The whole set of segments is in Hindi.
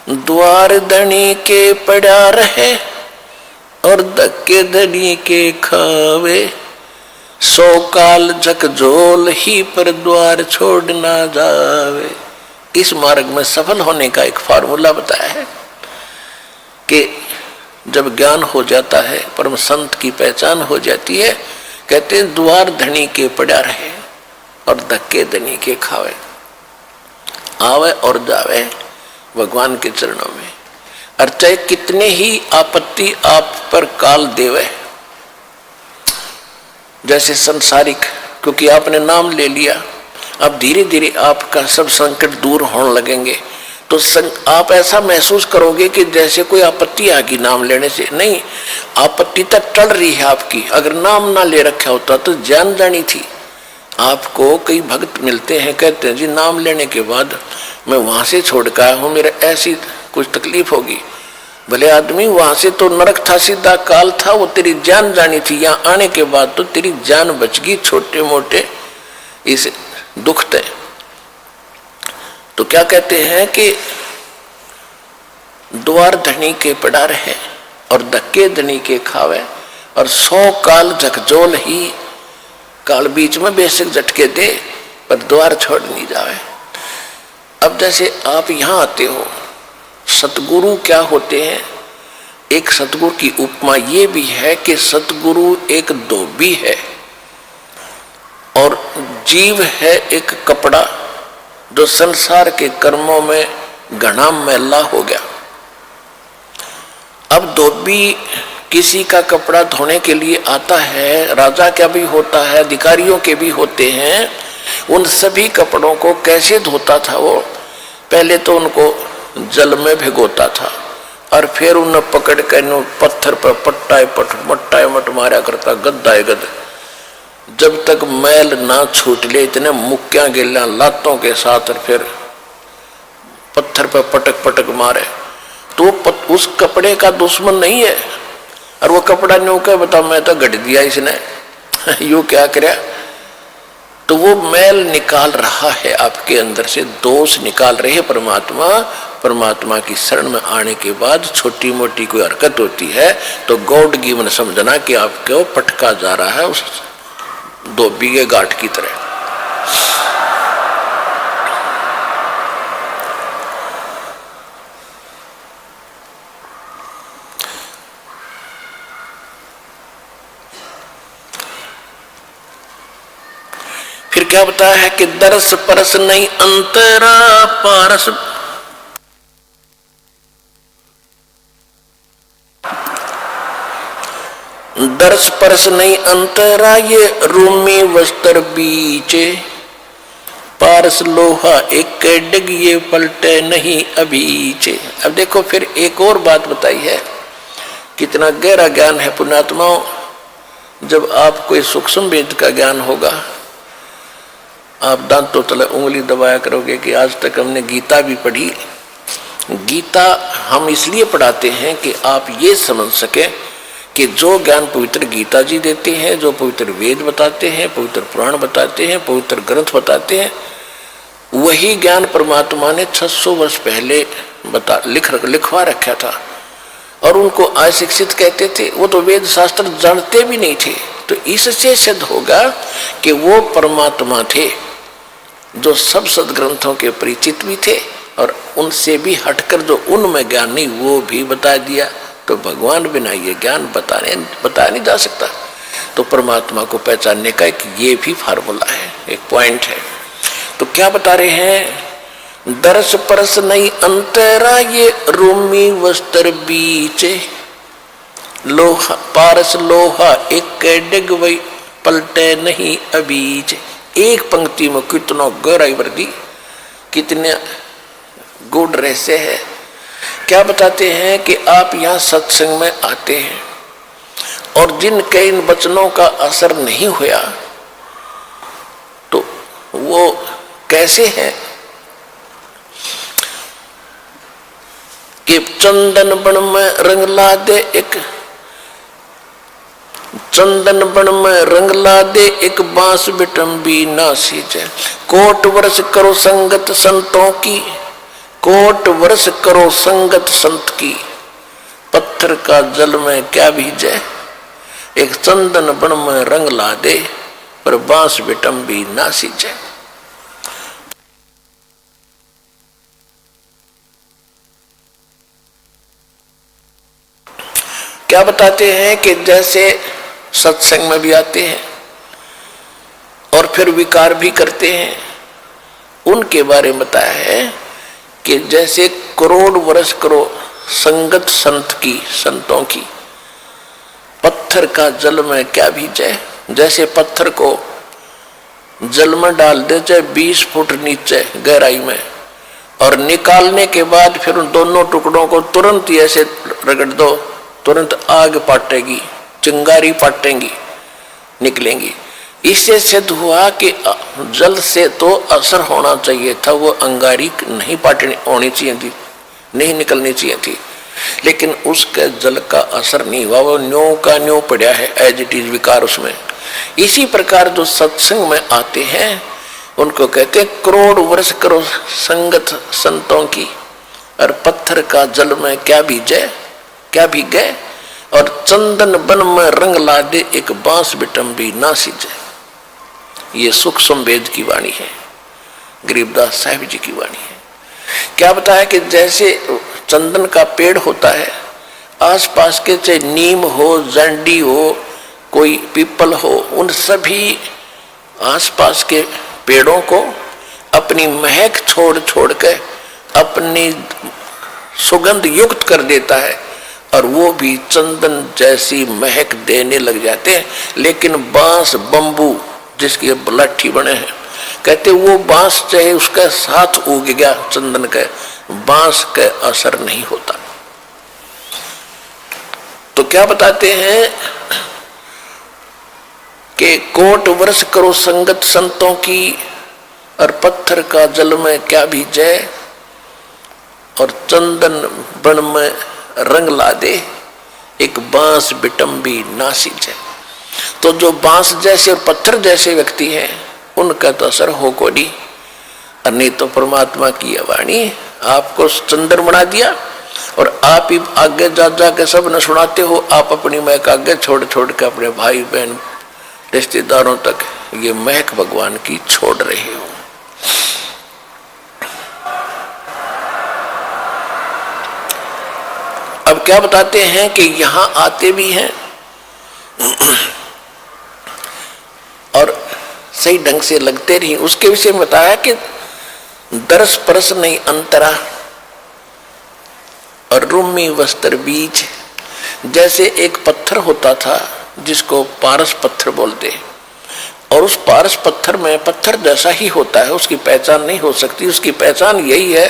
द्वार धनी के पड़ा रहे और धक्के धनी के खावे, 100 काल झकझोल ही पर द्वार छोड़ ना जावे। इस मार्ग में सफल होने का एक फार्मूला बताया है कि जब ज्ञान हो जाता है, परम संत की पहचान हो जाती है, कहते हैं द्वार धनी के पड़ा रहे और धक्के धनी के खावे, आवे और जावे भगवान के चरणों में। और चाहे कितने ही आपत्ति आप पर काल देवे, जैसे संसारिक, क्योंकि आपने नाम ले लिया, अब धीरे धीरे आपका सब संकट दूर होने लगेंगे, तो आप ऐसा महसूस करोगे कि जैसे कोई आपत्ति आ गई नाम लेने से। नहीं, आपत्ति तक टल रही है आपकी। अगर नाम ना ले रखा होता तो जान जानी थी। आपको कई भक्त मिलते हैं, कहते हैं जी नाम लेने के बाद मैं वहां से छोड़ कर आया हूँ, मेरा ऐसी कुछ तकलीफ होगी। भले आदमी, वहां से तो नरक था, सीधा काल था, वो तेरी जान जानी थी। यहाँ आने के बाद तो तेरी जान बच गई छोटे मोटे इस दुख थे। तो क्या कहते हैं कि द्वार धनी के पड़ा रहे और धक्के धनी के खावे, और 100 काल झकझोल ही, काल बीच में बेशक झटके दे पर द्वार छोड़ नहीं जावे। अब जैसे आप यहाँ आते हो, सतगुरु क्या होते हैं? एक सतगुरु की उपमा ये भी है कि सतगुरु एक धोबी है और जीव है एक कपड़ा जो संसार के कर्मों में घना मैला हो गया। अब धोबी किसी का कपड़ा धोने के लिए आता है, राजा का भी होता है, अधिकारियों के भी होते हैं। उन सभी कपड़ों को कैसे धोता था वो? पहले तो उनको जल में भिगोता था और फिर उन्हें पकड़ कर पत्थर पर मट्टा मट मारा करता, गद्दा गद, जब तक मैल ना छूट ले, इतने मुक्कियां गिल्ला लातों के साथ, और फिर पत्थर पर पटक पटक मारे। तो उस कपड़े का दुश्मन नहीं है, और वो कपड़ा न्यू क्या बता, मैं तो गढ़ दिया इसने यू क्या करे। तो वो मैल निकाल रहा है आपके अंदर से, दोष निकाल रहे हैं परमात्मा। परमात्मा की शरण में आने के बाद छोटी मोटी कोई हरकत होती है तो गॉड गिवन समझना कि आपको पटका जा रहा है उस धोबी के गांठ की तरह। फिर क्या बताया है कि दरस परस नहीं अंतरा पारस, दरस परस नहीं अंतरा, ये रूमी वस्त्र बीचे, पारस लोहा एक डिग ये पलटे नहीं अबीचे। अब देखो फिर एक और बात बताई है, कितना गहरा ज्ञान है पुण्यात्माओं। जब आप कोई सूक्ष्म वेद का ज्ञान होगा, आप दांतों तले उंगली दबाया करोगे कि आज तक हमने गीता भी पढ़ी। गीता हम इसलिए पढ़ाते हैं कि आप ये समझ सके कि जो ज्ञान पवित्र गीता जी देते हैं, जो पवित्र वेद बताते हैं, पवित्र पुराण बताते हैं, पवित्र ग्रंथ बताते हैं, वही ज्ञान परमात्मा ने 600 वर्ष पहले लिखवा रखा था। और उनको अशिक्षित कहते थे, वो तो वेद शास्त्र जानते भी नहीं थे। तो इससे सिद्ध होगा कि वो परमात्मा थे जो सब सदग्रंथों के परिचित भी थे, और उनसे भी हटकर जो उनमें ज्ञान नहीं वो भी बता दिया। तो भगवान बिना ये ज्ञान बताया नहीं जा सकता। तो परमात्मा को पहचानने का एक ये भी फार्मूला है, एक पॉइंट है। तो क्या बता रहे हैं? दरस परस नहीं अंतरा, ये रूमी वस्त्र बीचे, लोहा पारस लोहा एक डिग वही पलटे नहीं अबीच। एक पंक्ति में कितना गहराई वर्दी, कितने गुड रहस्य है। क्या बताते हैं कि आप यहाँ सत्संग में आते हैं और जिनके इन वचनों का असर नहीं हुआ तो वो कैसे है कि चंदन बन में रंग ला दे, एक चंदन बन में रंग ला दे, एक बांस बिटम्बी ना सींचे। कोट वर्ष करो संगत संतों की, कोट वर्ष करो संगत संत की, पत्थर का जल में क्या भीजे। एक चंदन बन में रंग ला दे, पर बांस बिटम भी ना सींचे। क्या बताते हैं कि जैसे सत्संग में भी आते हैं और फिर विकार भी करते हैं, उनके बारे में बताया है कि जैसे करोड़ वर्ष करो संगत संत की, संतों की, पत्थर का जल में क्या भीजे। जैसे पत्थर को जल में डाल दे चाहे 20 फुट नीचे गहराई में, और निकालने के बाद फिर उन दोनों टुकड़ों को तुरंत ही ऐसे रगड़ दो, तुरंत आग पाटेगी, चिंगारी पाटेंगी, निकलेंगी। इससे सिद्ध हुआ कि जल से तो असर होना चाहिए था, वो अंगारी नहीं पाटनी होनी चाहिए थी, नहीं निकलनी चाहिए थी, लेकिन उसके जल का असर नहीं हुआ, वो न्यों का न्यों पड़ा है, एज इट इज विकार उसमें। इसी प्रकार जो सत्संग में आते हैं उनको कहते हैं करोड़ वर्ष करो संगत संतों की, और पत्थर का जल में क्या भीजे, क्या भीगे, और चंदन बन में रंग ला दे, एक बांस बिटम भी ना सींचे। ये सुख संवेद की वाणी है, गरीबदास साहिब जी की वाणी है। क्या बताया कि जैसे चंदन का पेड़ होता है, आसपास के चाहे नीम हो, जंडी हो, कोई पीपल हो, उन सभी आसपास के पेड़ों को अपनी महक छोड़ छोड़ के अपनी सुगंध युक्त कर देता है, और वो भी चंदन जैसी महक देने लग जाते हैं। लेकिन बांस, बंबू जिसकी लाठी बने हैं, कहते वो बांस चाहे उसका साथ उग गया चंदन का, बांस का असर नहीं होता। तो क्या बताते हैं कि कोट वर्ष करो संगत संतों की, और पत्थर का जल में क्या भीजे, और चंदन बन में रंग ला दे, एक बांस बिटम भी ना सींचे। तो जो बांस जैसे और पत्थर जैसे व्यक्ति हैं उनका तो असर हो को नहीं, और नहीं तो परमात्मा की वाणी आपको चंदन बना दिया, और आप ही आगे जा जा के सब न सुनाते हो। आप अपनी महक आगे छोड़ छोड़ के अपने भाई बहन रिश्तेदारों तक ये महक भगवान की छोड़ रहे हो। अब क्या बताते हैं कि यहां आते भी हैं और सही ढंग से लगते नहीं। उसके विषय में बताया कि दरस परस नहीं अंतरा, और रूमी वस्त्र बीज। जैसे एक पत्थर होता था जिसको पारस पत्थर बोलते हैं, और उस पारस पत्थर में पत्थर जैसा ही होता है, उसकी पहचान नहीं हो सकती। उसकी पहचान यही है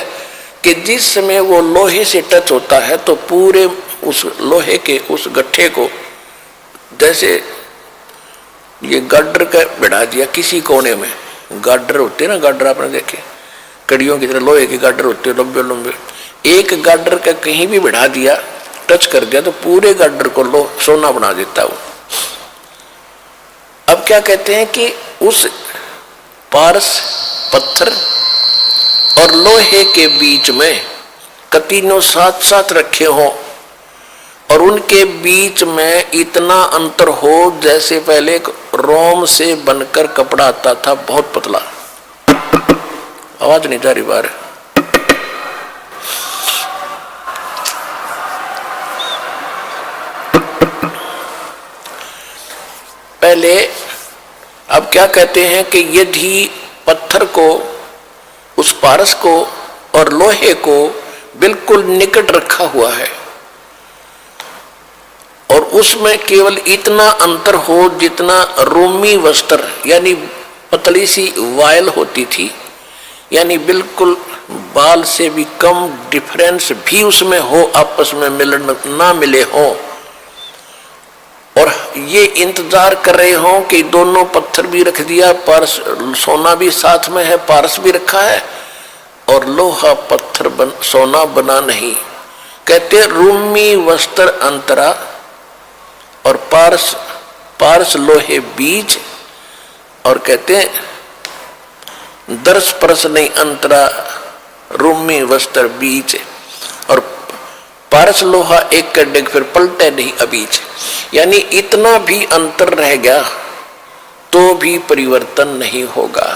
कि जिस समय वो लोहे से टच होता है तो पूरे उस लोहे के उस गट्ठे को, जैसे ये गाडर का बिठा दिया किसी कोने में, गाडर होते हैं ना, गाडर आपने देखे, कड़ियों की तरह लोहे के गाडर होते हैं लंबे लंबे, एक गाडर का कहीं भी बिठा दिया, टच कर दिया तो पूरे गाडर को सोना बना देता है वो। अब क्या कहते हैं कि उस पारस पत्थर और लोहे के बीच में कतीनों साथ साथ रखे हों, और उनके बीच में इतना अंतर हो जैसे पहले रोम से बनकर कपड़ा आता था, बहुत पतला। आवाज नहीं जा रही बाहर। पहले अब क्या कहते हैं कि यदि पत्थर को, उस पारस को और लोहे को बिल्कुल निकट रखा हुआ है, और उसमें केवल इतना अंतर हो जितना रोमी वस्त्र यानी पतली सी वायल होती थी, यानी बिल्कुल बाल से भी कम डिफरेंस भी उसमें हो, आपस में मिलन ना मिले हो, और ये इंतजार कर रहे हो कि दोनों पत्थर भी रख दिया, पारस सोना भी साथ में है, पारस भी रखा है, और लोहा पत्थर सोना बना नहीं। कहते रूमी वस्त्र अंतरा और पारस लोहे बीज, और कहते दर्श परस नहीं अंतरा रूमी वस्त्र बीच, और पारस लोहा एक कर डिग फिर पलटे नहीं अबीच। यानी इतना भी अंतर रह गया तो भी परिवर्तन नहीं होगा,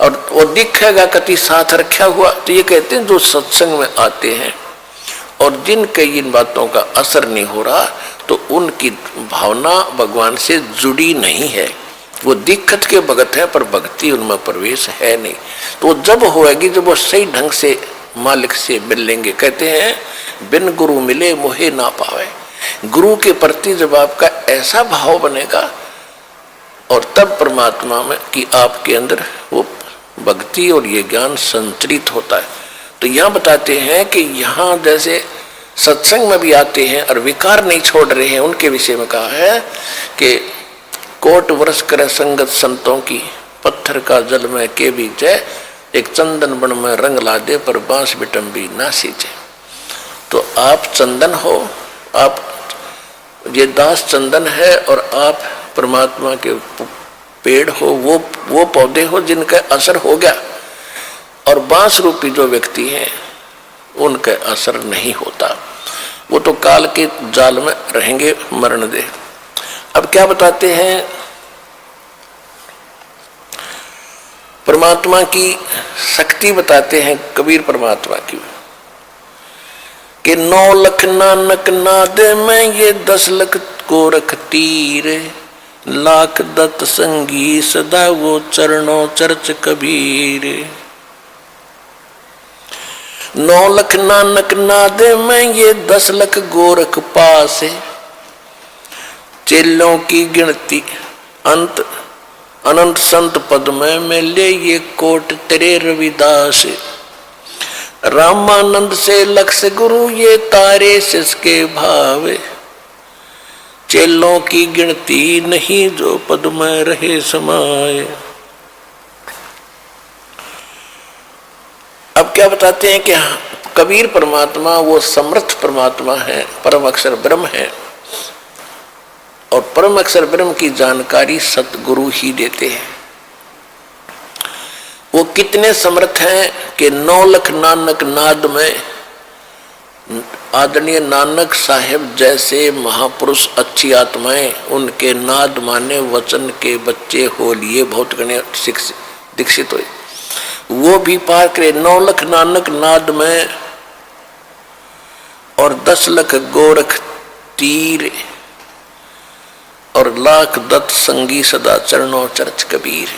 और वो दिखेगा कति साथ रखा हुआ। तो ये कहते हैं जो सत्संग में आते हैं और जिनके इन बातों का असर नहीं हो रहा, तो उनकी भावना भगवान से जुड़ी नहीं है। वो दिक्कत के भगत है पर भक्ति उनमें प्रवेश है नहीं। तो जब होएगी जब वो सही ढंग से मालिक से मिल लेंगे। कहते हैं बिन गुरु मिले मोहे ना पावे। गुरु के प्रति जब आपका ऐसा भाव बनेगा और तब परमात्मा में कि आपके अंदर वो भक्ति और ये ज्ञान संतरित होता है। तो यहाँ बताते हैं कि यहाँ जैसे सत्संग में भी आते हैं और विकार नहीं छोड़ रहे हैं, उनके विषय में कहा है कि कोट वर्ष करे संगत संतों की, पत्थर का जल में के बीच है, एक चंदन बन में रंग ला दे पर बांस बिटम्बी ना सींचे। तो आप चंदन हो, आप ये दास चंदन है और आप परमात्मा के पेड़ हो, वो पौधे हो जिनका असर हो गया, और बांस रूपी जो व्यक्ति हैं उनका असर नहीं होता, वो तो काल के जाल में रहेंगे, मरण दे। अब क्या बताते हैं परमात्मा की शक्ति बताते हैं कबीर परमात्मा की कि 9 लख नानक नाद में ये 10 लख गोरख तीर, लाख दत्त संगी सदा वो चरणों चर्च कबीर। 9 लख नानक नाद में ये 10 लख गोरख पास, चेलों की गिनती अंत अनंत संत पद में मिले ये कोट तेरे रविदास। रामानंद से लक्ष गुरु ये तारे सिसके भावे, चेलों की गिनती नहीं जो पद में रहे समाये। अब क्या बताते हैं कि कबीर परमात्मा वो समर्थ परमात्मा है, परम अक्षर ब्रह्म है, और परम अक्षर ब्रह्म की जानकारी सतगुरु ही देते हैं। वो कितने समर्थ हैं कि 9 लख नानक नाद में आदरणीय नानक साहेब जैसे महापुरुष अच्छी आत्माएं उनके नाद माने वचन के बच्चे हो लिए बहुत गणे दीक्षित हुए, वो भी पार करे 9 लख नानक नाद में, और 10 लख गोरख तीर, और लाख दत्त संगी सदा चरणों चर्च कबीर।